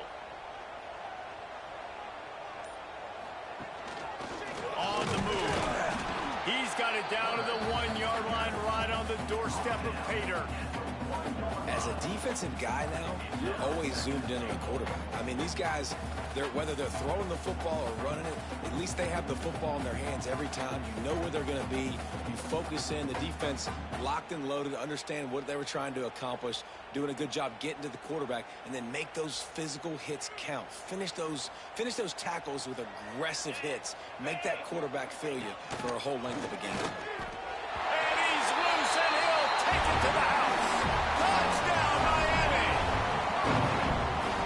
On the move. He's got it down to the 1-yard line right on the doorstep of Pater. As a defensive guy now, you're always zoomed in on the quarterback. I mean, these guys, whether they're throwing the football or running it, at least they have the football in their hands every time. You know where they're going to be. You focus in. The defense locked and loaded, understand what they were trying to accomplish, doing a good job getting to the quarterback, and then make those physical hits count. Finish those tackles with aggressive hits. Make that quarterback feel you for a whole length of a game. And he's loose, and he'll take it to the house. Touchdown, Miami!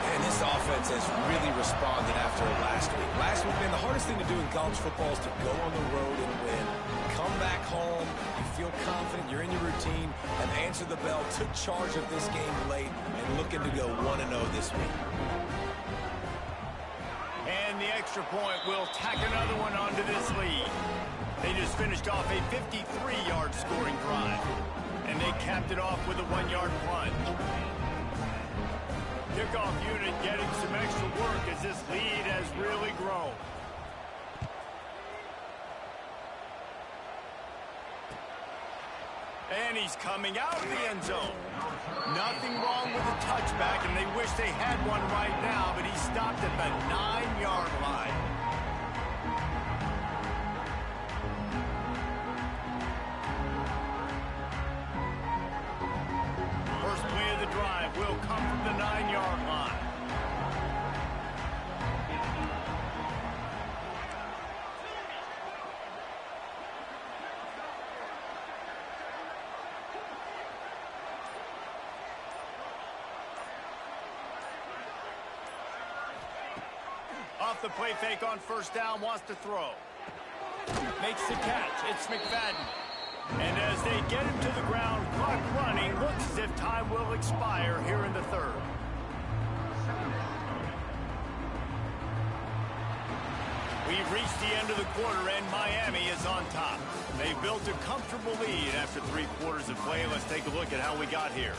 And this offense has really responded after last week. Last week, man, the hardest thing to do in college football is to go on the road and win. Come back home, you feel confident, you're in your routine, and answer the bell, took charge of this game late, and looking to go 1-0 this week. And the extra point will tack another one onto this lead. They just finished off a 53-yard scoring drive. And they capped it off with a 1-yard plunge. Kickoff unit getting some extra work as this lead has really grown. And he's coming out of the end zone. Nothing wrong with the touchback, and they wish they had one right now, but he stopped at the 9-yard line. First play of the drive will come from the 9. off the play fake on first down, wants to throw. Makes the catch. It's McFadden. And as they get him to the ground, clock running, looks as if time will expire here in the third. We've reached the end of the quarter, and Miami is on top. They built a comfortable lead after 3 quarters of play. Let's take a look at how we got here.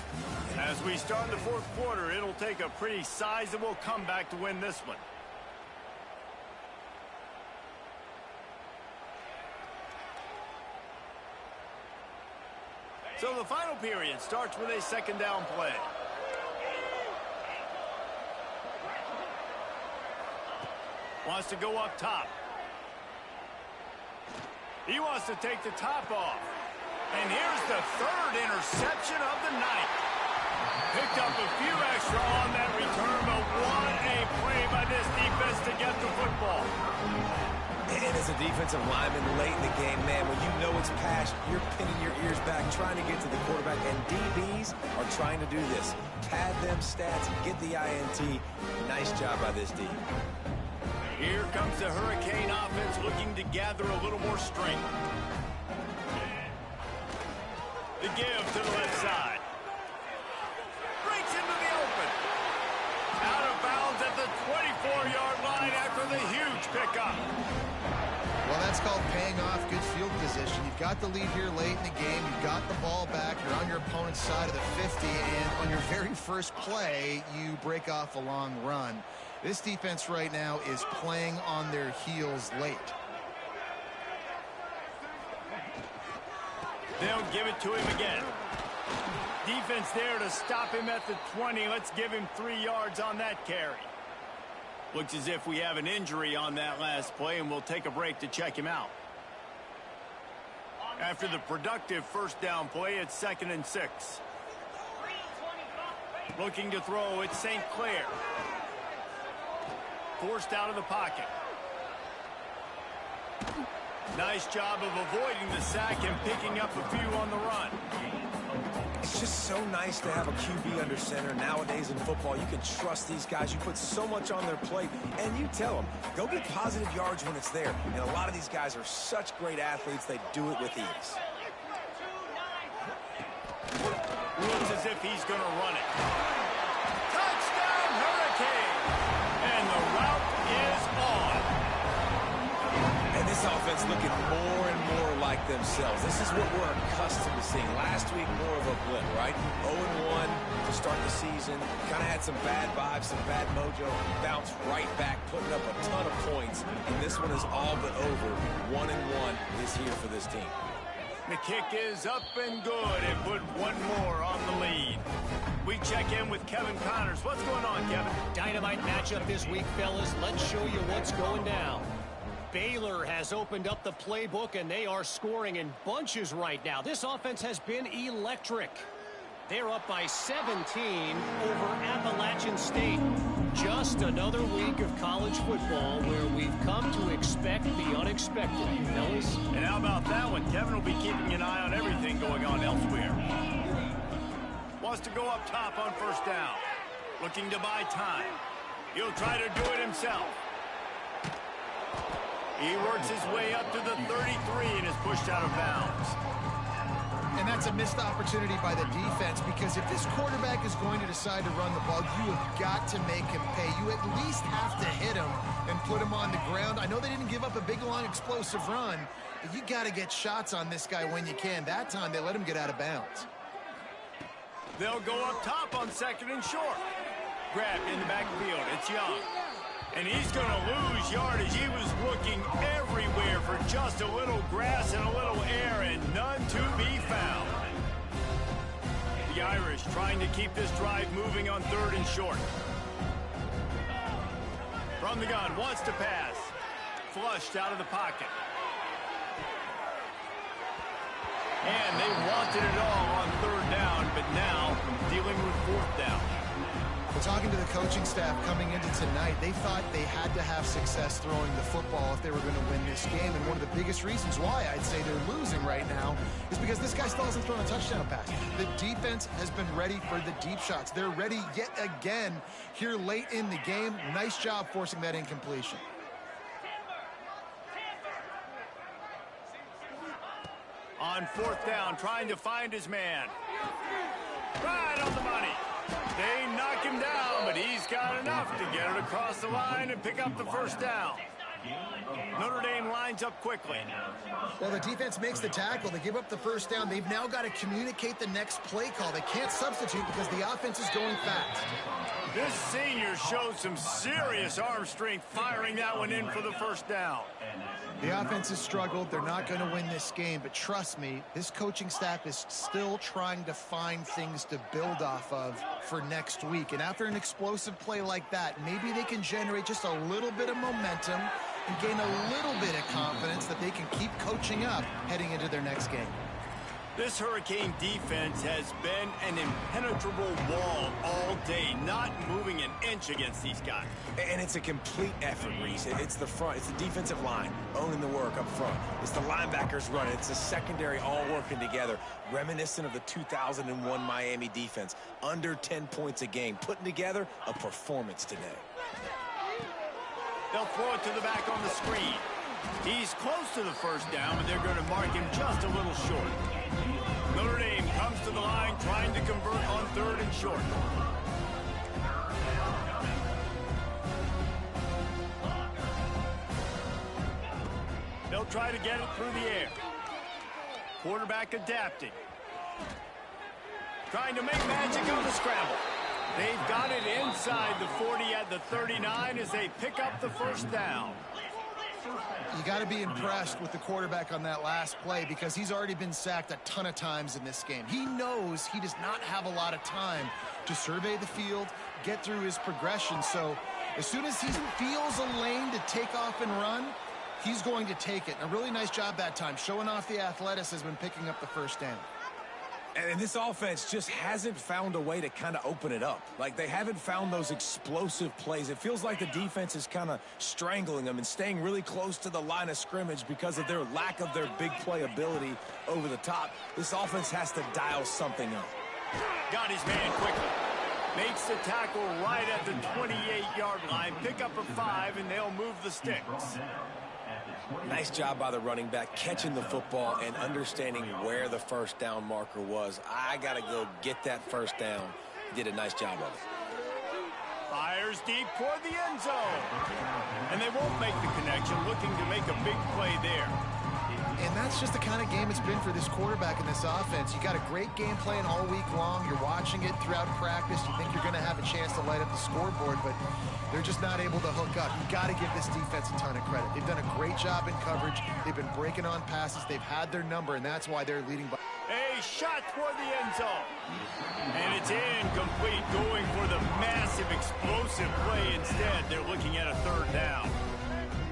As we start the fourth quarter, it'll take a pretty sizable comeback to win this one. So the final period starts with a second down play. Wants to go up top. He wants to take the top off. And here's the third interception of the night. Picked up a few extra on that return, but what a play by this defense to get the football. And as a defensive lineman late in the game, man, when you know it's pass, you're pinning your ears back, trying to get to the quarterback, and DBs are trying to do this. Pad them stats, get the INT. Nice job by this D. Here comes the Hurricane offense looking to gather a little more strength. The give to the left side. Breaks into the open. Out of bounds at the 24-yard line after the huge pickup. Well, that's called paying off good field position. You've got the lead here late in the game. You've got the ball back. You're on your opponent's side of the 50, and on your very first play, you break off a long run. This defense right now is playing on their heels late. They'll give it to him again. Defense there to stop him at the 20. Let's give him 3 yards on that carry. Looks as if we have an injury on that last play, and we'll take a break to check him out. After the productive first down play, it's 2nd and 6. Looking to throw, it's St. Clair. Forced out of the pocket. Nice job of avoiding the sack and picking up a few on the run. It's just so nice to have a QB under center. Nowadays in football, you can trust these guys. You put so much on their plate, and you tell them, go get positive yards when it's there. And a lot of these guys are such great athletes, they do it with ease. Looks as if he's going to run it. Touchdown, Hurricane! And the route is on. And this offense looking more and more like themselves. This is what we're accustomed to seeing. Last week, more of a blip, right? 0-1 to start the season. Kind of had some bad vibes, some bad mojo. Bounced right back, putting up a ton of points. And this one is all but over. 1-1 is here for this team. The kick is up and good, and put one more on the lead. We check in with Kevin Connors. What's going on, Kevin? Dynamite matchup this week, fellas. Let's show you what's going down. Baylor has opened up the playbook, and they are scoring in bunches right now. This offense has been electric. They're up by 17 over Appalachian State. Just another week of college football where we've come to expect the unexpected, fellas. And how about that one? Kevin will be keeping an eye on everything going on elsewhere. Wants to go up top on first down. Looking to buy time. He'll try to do it himself. He works his way up to the 33 and is pushed out of bounds. And that's a missed opportunity by the defense, because if this quarterback is going to decide to run the ball, you have got to make him pay. You at least have to hit him and put him on the ground. I know they didn't give up a big, long, explosive run, but you got to get shots on this guy when you can. That time, they let him get out of bounds. They'll go up top on 2nd and short. Grabbed in the backfield. It's Young. And he's going to lose yardage. He was looking everywhere for just a little grass and a little air, and none to be found. The Irish trying to keep this drive moving on 3rd and short. From the gun, wants to pass. Flushed out of the pocket. And they wanted it all on 3rd down, but now dealing with 4th down. The talking to the coaching staff coming into tonight, they thought they had to have success throwing the football if they were going to win this game. And one of the biggest reasons why I'd say they're losing right now is because this guy still hasn't thrown a touchdown pass. The defense has been ready for the deep shots. They're ready yet again here late in the game. Nice job forcing that incompletion. On fourth down, trying to find his man. Right on the money. They knock him down, but he's got enough to get it across the line and pick up the first down. Notre Dame lines up quickly. Well, the defense makes the tackle. They give up the first down. They've now got to communicate the next play call. They can't substitute because the offense is going fast. This senior showed some serious arm strength firing that one in for the first down. The offense has struggled. They're not going to win this game, but trust me, this coaching staff is still trying to find things to build off of for next week. And after an explosive play like that, maybe they can generate just a little bit of momentum and gain a little bit of confidence that they can keep coaching up heading into their next game. This Hurricane defense has been an impenetrable wall all day, not moving an inch against these guys. And it's a complete effort, Reese. It's the front. It's the defensive line owning the work up front. It's the linebackers running. It's the secondary all working together, reminiscent of the 2001 Miami defense. Under 10 points a game, putting together a performance today. They'll throw it to the back on the screen. He's close to the first down, but they're going to mark him just a little short. Notre Dame comes to the line trying to convert on third and short. They'll try to get it through the air. Quarterback adapting. Trying to make magic on the scramble. They've got it inside the 40 at the 39 as they pick up the first down. You got to be impressed with the quarterback on that last play because he's already been sacked a ton of times in this game. He knows he does not have a lot of time to survey the field, get through his progression. So as soon as he feels a lane to take off and run, he's going to take it. And a really nice job that time, showing off the athleticism and picking up the first down. And this offense just hasn't found a way to kind of open it up. Like, they haven't found those explosive plays. It feels like the defense is kind of strangling them and staying really close to the line of scrimmage because of their lack of their big play ability over the top. This offense has to dial something up. Got his man quickly. Makes the tackle right at the 28-yard line. Pick up a 5, and they'll move the sticks. Nice job by the running back, catching the football and understanding where the first down marker was. I got to go get that first down. Did a nice job of it. Fires deep toward the end zone. And they won't make the connection, looking to make a big play there. And that's just the kind of game it's been for this quarterback in this offense. You got a great game plan all week long. You're watching it throughout practice. You think you're going to have a chance to light up the scoreboard, but they're just not able to hook up. You got to give this defense a ton of credit. They've done a great job in coverage. They've been breaking on passes. They've had their number, and that's why they're leading by. A shot toward the end zone. And it's incomplete, going for the massive explosive play instead. They're looking at a third down.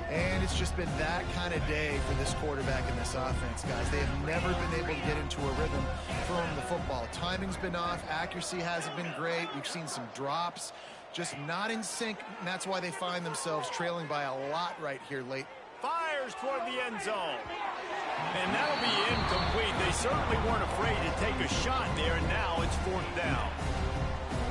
And it's just been that kind of day for this quarterback in this offense, guys. They have never been able to get into a rhythm throwing the football. Timing's been off. Accuracy hasn't been great. We've seen some drops, just not in sync, and that's why they find themselves trailing by a lot right here late. Fires toward the end zone. And that'll be incomplete. They certainly weren't afraid to take a shot there, and now it's fourth down.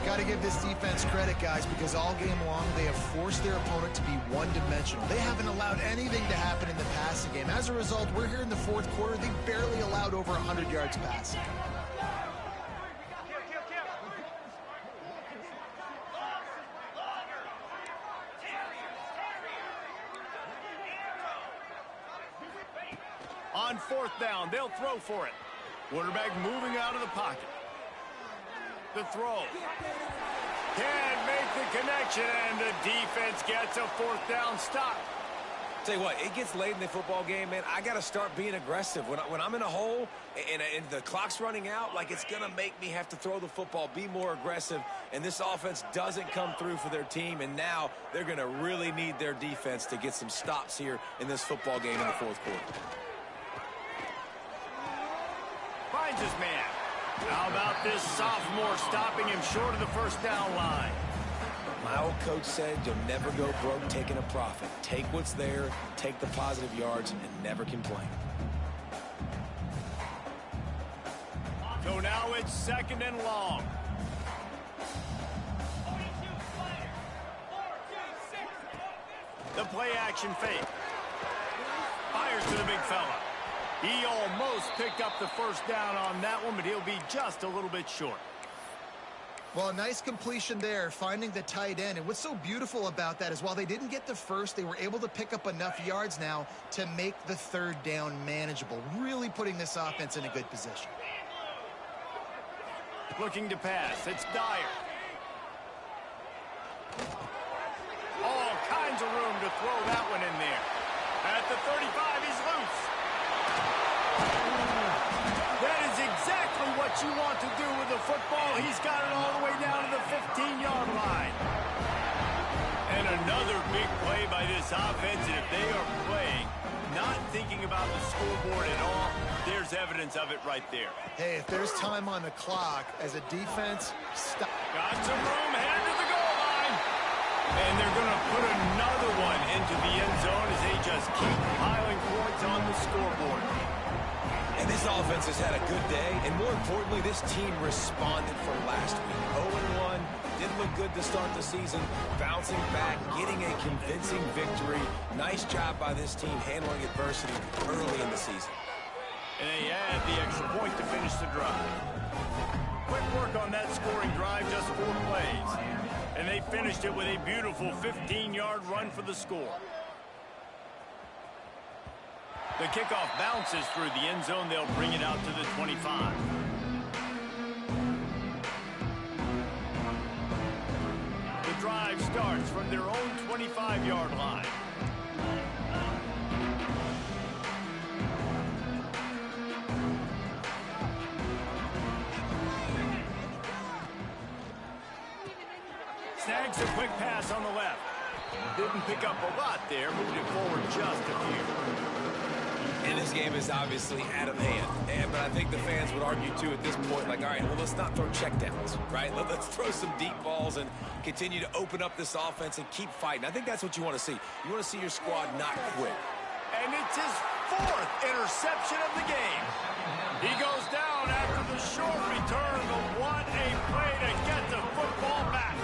Got to give this defense credit, guys, because all game long they have forced their opponent to be one-dimensional. They haven't allowed anything to happen in the passing game. As a result, we're here in the fourth quarter. They barely allowed over 100 yards passing. On fourth down, they'll throw for it. Quarterback moving out of the pocket. The throw. Can't make the connection, and the defense gets a fourth down stop. Tell you what, it gets late in the football game, man. I got to start being aggressive. When I'm in a hole and the clock's running out, like, it's going to make me have to throw the football, be more aggressive, and this offense doesn't come through for their team, and now they're going to really need their defense to get some stops here in this football game in the fourth quarter. Finds his man. How about this sophomore stopping him short of the first down line? coach said, you'll never go broke taking a profit. Take what's there, take the positive yards, and never complain. So now it's 2nd and long. The play action fake. Fires to the big fella. He almost picked up the first down on that one, but he'll be just a little bit short. Well, nice completion there, finding the tight end. And what's so beautiful about that is while they didn't get the first, they were able to pick up enough yards now to make the 3rd down manageable, really putting this offense in a good position. Looking to pass. It's Dyer. All kinds of room to throw that one in there. At the 35, he's loose. That is exactly what you want to do with the football. He's got it all the way down to the 15-yard line. And another big play by this offense. And if they are playing, not thinking about the scoreboard at all, there's evidence of it right there. Hey, if there's time on the clock as a defense, stop. Got some room, headed to the goal line. And they're going to put another one into the end zone as they just keep piling points on the scoreboard. And this offense has had a good day, and more importantly, this team responded from last week. 0-1, didn't look good to start the season, bouncing back, getting a convincing victory. Nice job by this team handling adversity early in the season. And they add the extra point to finish the drive. Quick work on that scoring drive, just 4 plays. And they finished it with a beautiful 15-yard run for the score. The kickoff bounces through the end zone. They'll bring it out to the 25. The drive starts from their own 25-yard line. Snags a quick pass on the left. Didn't pick up a lot there, moved it forward just a few. And this game is obviously out of hand. But I think the fans would argue, too, at this point, like, all right, well, let's not throw checkdowns, right? Let's throw some deep balls and continue to open up this offense and keep fighting. I think that's what you want to see. You want to see your squad not quit. And it's his 4th interception of the game. He goes down after the short return, but what a play to get the football back.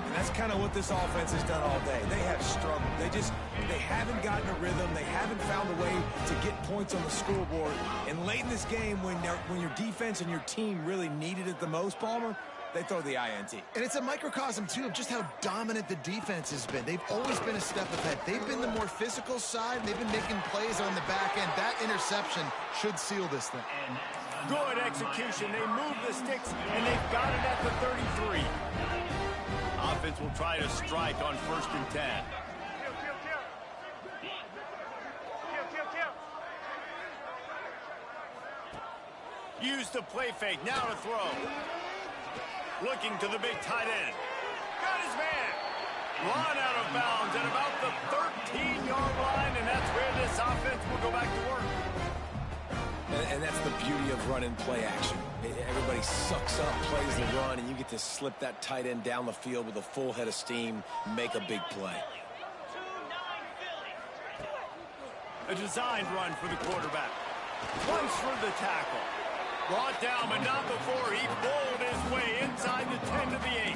And that's kind of what this offense has done all day. They have struggled. They haven't gotten a rhythm. They haven't found a way to get points on the scoreboard. And late in this game, when your defense and your team really needed it the most, Palmer, they throw the INT. And it's a microcosm, too, of just how dominant the defense has been. They've always been a step ahead. They've been the more physical side. And they've been making plays on the back end. That interception should seal this thing. Good execution. They move the sticks, and they've got it at the 33. Offense will try to strike on 1st and 10. Use the play fake. Now to throw. Looking to the big tight end. Got his man. Run out of bounds at about the 13-yard line, and that's where this offense will go back to work. And that's the beauty of running play action. Everybody sucks up, plays the run, and you get to slip that tight end down the field with a full head of steam, make a big play. A designed run for the quarterback. Once for the tackle. Brought down, but not before he bowled his way inside the 10 to the 8.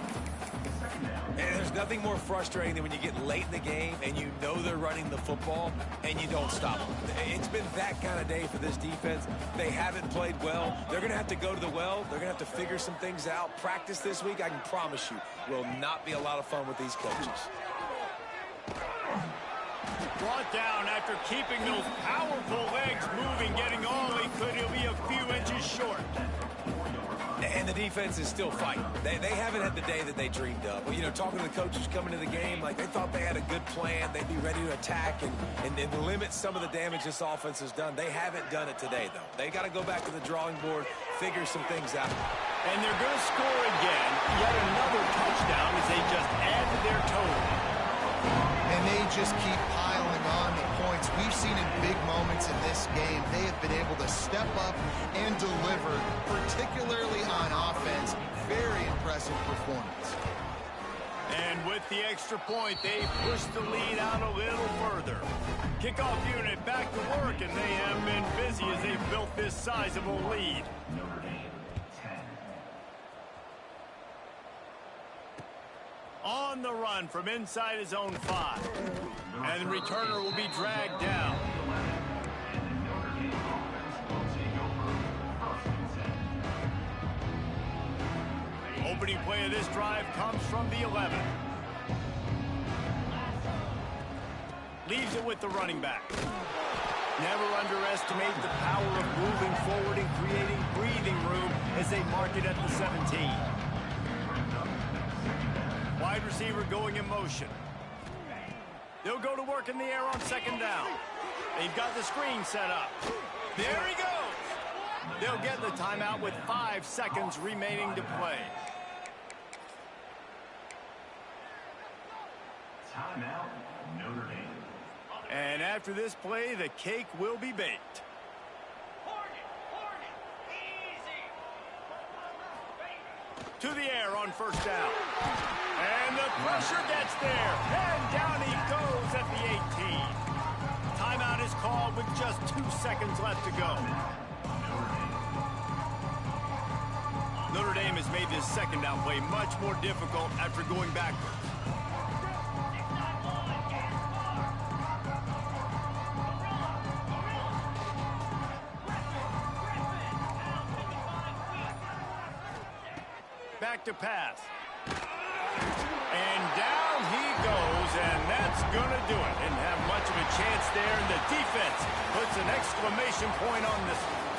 And there's nothing more frustrating than when you get late in the game and you know they're running the football and you don't stop them. It's been that kind of day for this defense. They haven't played well. They're going to have to go to the well. They're going to have to figure some things out. Practice this week, I can promise you, will not be a lot of fun with these coaches. Brought down after keeping those powerful legs moving, getting all he could. He'll be a few inches short. And the defense is still fighting. They haven't had the day that they dreamed of. Well, you know, talking to the coaches coming to the game, like they thought they had a good plan. They'd be ready to attack and limit some of the damage this offense has done. They haven't done it today, though. They got to go back to the drawing board, figure some things out. And they're going to score again. Yet another touchdown as they just add to their total. And they just keep piling on the points. We've seen in big moments in this game, they have been able to step up and deliver, particularly on offense. Very impressive performance. And With the extra point, they push the lead out a little further. Kickoff unit back to work, and they have been busy as they've built this sizable lead. On the run from inside his own 5. And the returner will be dragged down. Opening play of this drive comes from the 11. Leaves it with the running back. Never underestimate the power of moving forward and creating breathing room as they mark it at the 17. Wide receiver going in motion. They'll go to work in the air on second down. They've got the screen set up. There he goes. They'll get the timeout with 5 seconds remaining to play. Timeout, Notre Dame. And after this play, the cake will be baked. To the air on first down. And the pressure gets there. And down he goes at the 18. Timeout is called with just 2 seconds left to go. Notre Dame has made this second down play much more difficult after going backwards. Back to pass. And down he goes, and that's going to do it. Didn't have much of a chance there, and the defense puts an exclamation point on this one.